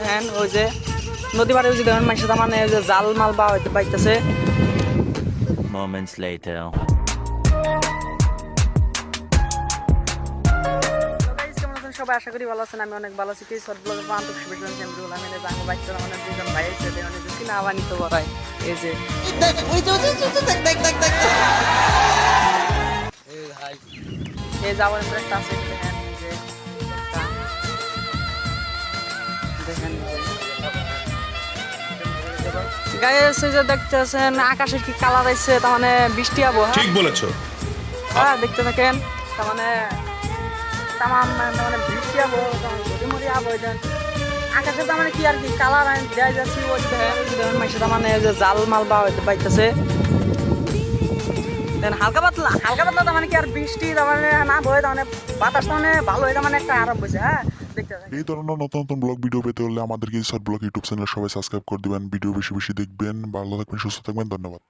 দেখেন ওই যে নদী পাড়ে ওই যে দেখেন মানুষের তার মানে ওই যে জাল মাল বা বাইতেছে। Moments later. সবাই আশা করি ভালো আছেন, আমি অনেক ভালো আছি। শর্ট ব্লগের বান্ধব শুভেচ্ছা চ্যাম্পিয়ন আমি জানো বাইকটা আমাদের দুজন ভাই আছে অনেক বেশি না আবানিত করায়। এই যে এই যাওয়ার একটা আছে দেখেন, যে দেখেন গায়ে এসে যে দেখতেছেন আকাশের কি কালার আছে, তার মানে বৃষ্টি আবহাওয়া। ঠিক বলেছো। হ্যাঁ দেখতে থাকেন, তার মানে তামাম মানে বৃষ্টি আবহাওয়া মরি আবহাওয়া আকাশে তার মানে কি আর কি কালার দেওয়া যাচ্ছি ওই দেখেন মাসে তার মানে যে জাল মাল বা বাইতেছে। হালকা পাতলা তার মানে কি আর বৃষ্টি তার মানে না বয়ে তার মানে বাতাস তার মানে ভালো হয়ে তার মানে একটা আরাম বসে। হ্যাঁ দেখতে থাকেন। এই ধরনের নতুন নতুন ব্লগ ভিডিও পেতে হলে আমাদেরকে শর্ট ব্লগ ইউটিউব চ্যানেল সবাই সাবস্ক্রাইব করে দিবেন, ভিডিও বেশি বেশি দেখবেন, ভালো থাকবেন, সুস্থ থাকবেন, ধন্যবাদ।